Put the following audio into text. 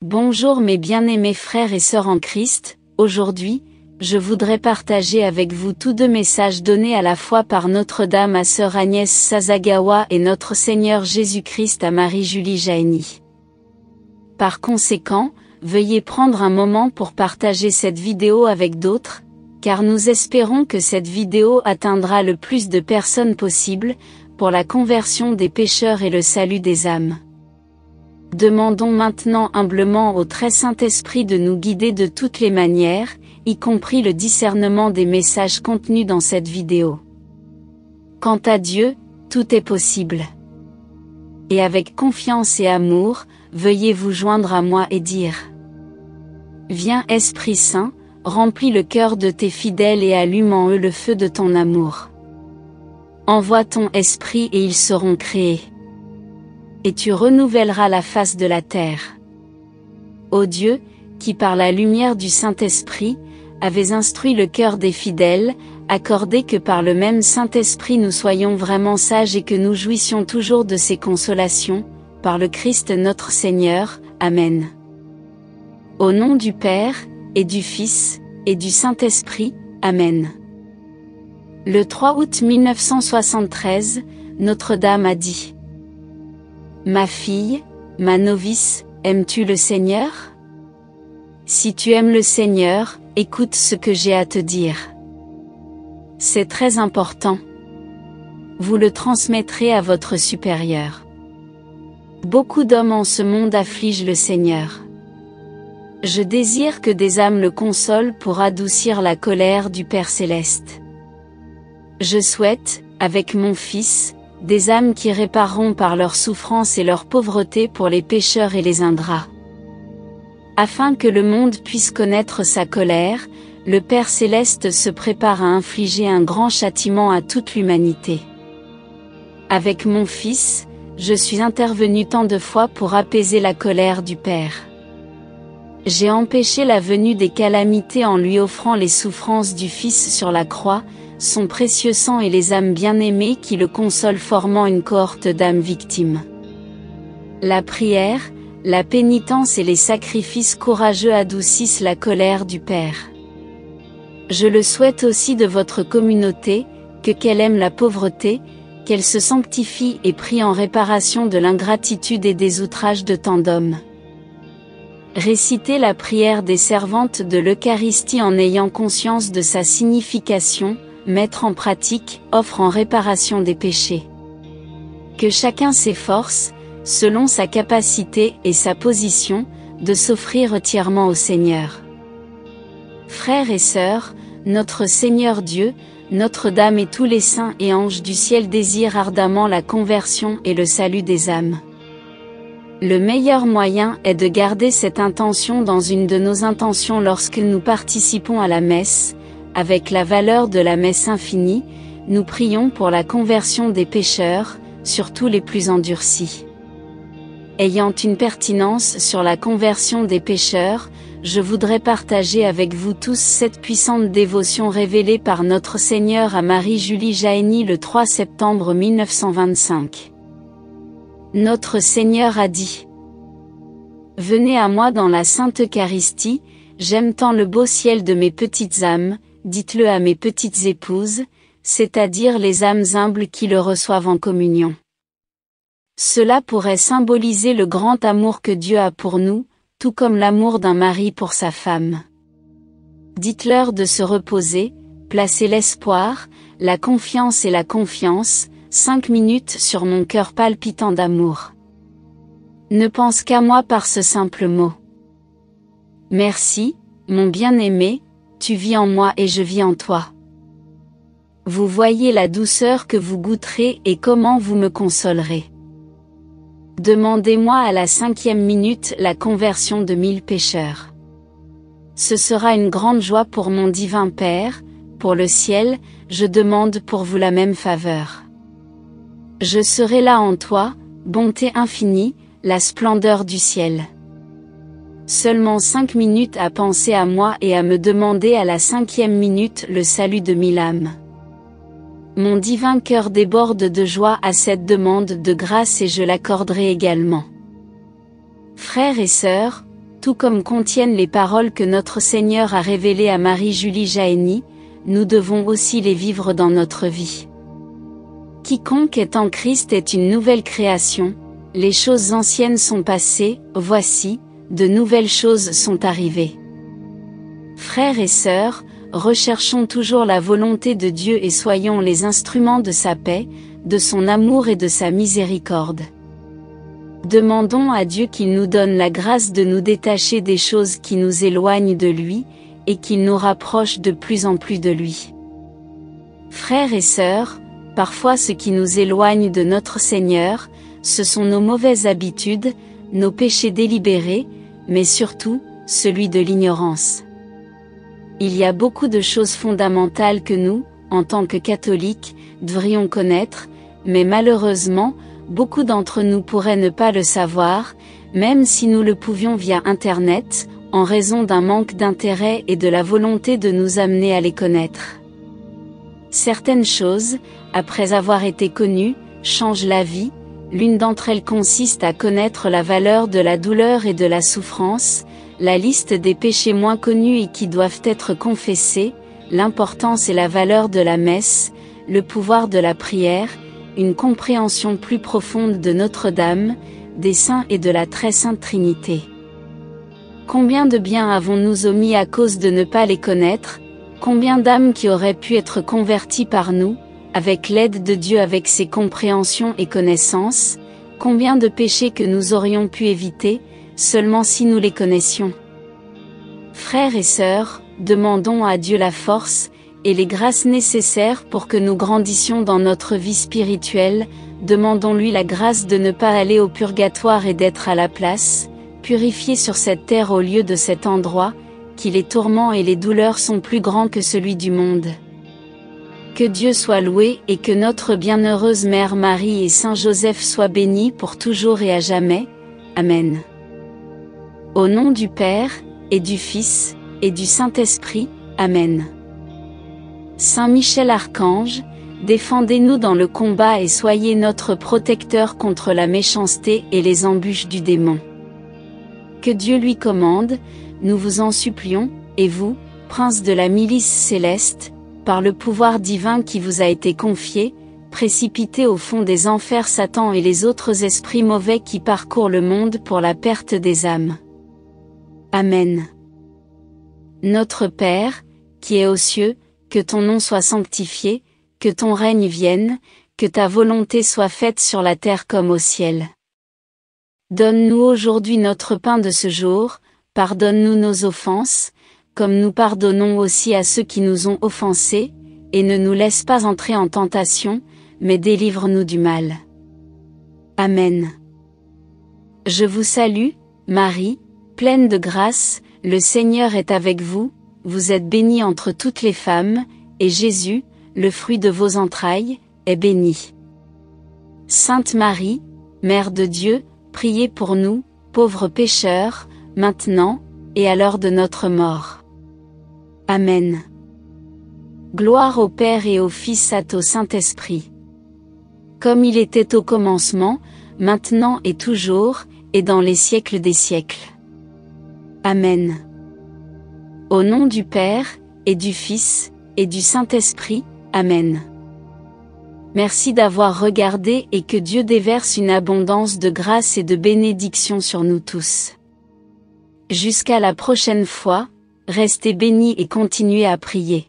Bonjour mes bien-aimés frères et sœurs en Christ, aujourd'hui, je voudrais partager avec vous tous deux messages donnés à la fois par Notre-Dame à sœur Agnès Sasagawa et notre Seigneur Jésus-Christ à Marie-Julie Jahenny. Par conséquent, veuillez prendre un moment pour partager cette vidéo avec d'autres, car nous espérons que cette vidéo atteindra le plus de personnes possible, pour la conversion des pécheurs et le salut des âmes. Demandons maintenant humblement au très Saint-Esprit de nous guider de toutes les manières, y compris le discernement des messages contenus dans cette vidéo. Quant à Dieu, tout est possible. Et avec confiance et amour, veuillez vous joindre à moi et dire: Viens Esprit Saint, remplis le cœur de tes fidèles et allume en eux le feu de ton amour. Envoie ton esprit et ils seront créés. Et tu renouvelleras la face de la terre. Ô Dieu, qui par la lumière du Saint-Esprit, avez instruit le cœur des fidèles, accordez que par le même Saint-Esprit nous soyons vraiment sages et que nous jouissions toujours de ses consolations, par le Christ notre Seigneur. Amen. Au nom du Père, et du Fils, et du Saint-Esprit. Amen. Le 3 août 1973, Notre-Dame a dit: Ma fille, ma novice, aimes-tu le Seigneur? Si tu aimes le Seigneur, écoute ce que j'ai à te dire. C'est très important. Vous le transmettrez à votre supérieur. Beaucoup d'hommes en ce monde affligent le Seigneur. Je désire que des âmes le consolent pour adoucir la colère du Père Céleste. Je souhaite, avec mon Fils, des âmes qui répareront par leur souffrance et leur pauvreté pour les pécheurs et les ingrats. Afin que le monde puisse connaître sa colère, le Père Céleste se prépare à infliger un grand châtiment à toute l'humanité. Avec mon Fils, je suis intervenu tant de fois pour apaiser la colère du Père. J'ai empêché la venue des calamités en lui offrant les souffrances du Fils sur la croix, son précieux sang et les âmes bien-aimées qui le consolent formant une cohorte d'âmes victimes. La prière, la pénitence et les sacrifices courageux adoucissent la colère du Père. Je le souhaite aussi de votre communauté, qu'elle aime la pauvreté, qu'elle se sanctifie et prie en réparation de l'ingratitude et des outrages de tant d'hommes. Récitez la prière des servantes de l'Eucharistie en ayant conscience de sa signification, mettre en pratique, offre en réparation des péchés. Que chacun s'efforce, selon sa capacité et sa position, de s'offrir entièrement au Seigneur. Frères et sœurs, notre Seigneur Dieu, Notre-Dame et tous les saints et anges du ciel désirent ardemment la conversion et le salut des âmes. Le meilleur moyen est de garder cette intention dans une de nos intentions lorsque nous participons à la messe. Avec la valeur de la messe infinie, nous prions pour la conversion des pécheurs, surtout les plus endurcis. Ayant une pertinence sur la conversion des pécheurs, je voudrais partager avec vous tous cette puissante dévotion révélée par notre Seigneur à Marie-Julie Jahenny le 3 septembre 1925. Notre Seigneur a dit: Venez à moi dans la Sainte Eucharistie, j'aime tant le beau ciel de mes petites âmes, dites-le à mes petites épouses, c'est-à-dire les âmes humbles qui le reçoivent en communion. Cela pourrait symboliser le grand amour que Dieu a pour nous, tout comme l'amour d'un mari pour sa femme. Dites-leur de se reposer, placer l'espoir, la confiance et la confiance, 5 minutes sur mon cœur palpitant d'amour. Ne pense qu'à moi par ce simple mot. Merci, mon bien-aimé, tu vis en moi et je vis en toi. Vous voyez la douceur que vous goûterez et comment vous me consolerez. Demandez-moi à la 5e minute la conversion de 1000 pécheurs. Ce sera une grande joie pour mon divin Père, pour le ciel, je demande pour vous la même faveur. Je serai là en toi, bonté infinie, la splendeur du ciel. Seulement 5 minutes à penser à moi et à me demander à la 5e minute le salut de 1000 âmes. Mon divin cœur déborde de joie à cette demande de grâce et je l'accorderai également. Frères et sœurs, tout comme contiennent les paroles que notre Seigneur a révélées à Marie-Julie Jahenny, nous devons aussi les vivre dans notre vie. Quiconque est en Christ est une nouvelle création, les choses anciennes sont passées, voici, de nouvelles choses sont arrivées. Frères et sœurs, recherchons toujours la volonté de Dieu et soyons les instruments de sa paix, de son amour et de sa miséricorde. Demandons à Dieu qu'il nous donne la grâce de nous détacher des choses qui nous éloignent de lui, et qu'il nous rapproche de plus en plus de lui. Frères et sœurs, parfois ce qui nous éloigne de notre Seigneur, ce sont nos mauvaises habitudes, nos péchés délibérés, mais surtout, celui de l'ignorance. Il y a beaucoup de choses fondamentales que nous, en tant que catholiques, devrions connaître, mais malheureusement, beaucoup d'entre nous pourraient ne pas le savoir, même si nous le pouvions via Internet, en raison d'un manque d'intérêt et de la volonté de nous amener à les connaître. Certaines choses, après avoir été connues, changent la vie. L'une d'entre elles consiste à connaître la valeur de la douleur et de la souffrance, la liste des péchés moins connus et qui doivent être confessés, l'importance et la valeur de la messe, le pouvoir de la prière, une compréhension plus profonde de Notre-Dame, des saints et de la très sainte Trinité. Combien de biens avons-nous omis à cause de ne pas les connaître, combien d'âmes qui auraient pu être converties par nous, avec l'aide de Dieu avec ses compréhensions et connaissances, combien de péchés que nous aurions pu éviter, seulement si nous les connaissions. Frères et sœurs, demandons à Dieu la force, et les grâces nécessaires pour que nous grandissions dans notre vie spirituelle, demandons-lui la grâce de ne pas aller au purgatoire et d'être à la place, purifié sur cette terre au lieu de cet endroit, qui les tourments et les douleurs sont plus grands que celui du monde. Que Dieu soit loué et que notre bienheureuse Mère Marie et Saint Joseph soient bénis pour toujours et à jamais. Amen. Au nom du Père, et du Fils, et du Saint-Esprit. Amen. Saint Michel Archange, défendez-nous dans le combat et soyez notre protecteur contre la méchanceté et les embûches du démon. Que Dieu lui commande, nous vous en supplions, et vous, prince de la milice céleste, par le pouvoir divin qui vous a été confié, précipitez au fond des enfers Satan et les autres esprits mauvais qui parcourent le monde pour la perte des âmes. Amen. Notre Père, qui es aux cieux, que ton nom soit sanctifié, que ton règne vienne, que ta volonté soit faite sur la terre comme au ciel. Donne-nous aujourd'hui notre pain de ce jour, pardonne-nous nos offenses, comme nous pardonnons aussi à ceux qui nous ont offensés, et ne nous laisse pas entrer en tentation, mais délivre-nous du mal. Amen. Je vous salue, Marie, pleine de grâce, le Seigneur est avec vous, vous êtes bénie entre toutes les femmes, et Jésus, le fruit de vos entrailles, est béni. Sainte Marie, Mère de Dieu, priez pour nous, pauvres pécheurs, maintenant, et à l'heure de notre mort. Amen. Gloire au Père et au Fils et au Saint-Esprit. Comme il était au commencement, maintenant et toujours, et dans les siècles des siècles. Amen. Au nom du Père, et du Fils, et du Saint-Esprit. Amen. Merci d'avoir regardé et que Dieu déverse une abondance de grâce et de bénédiction sur nous tous. Jusqu'à la prochaine fois, restez bénis et continuez à prier.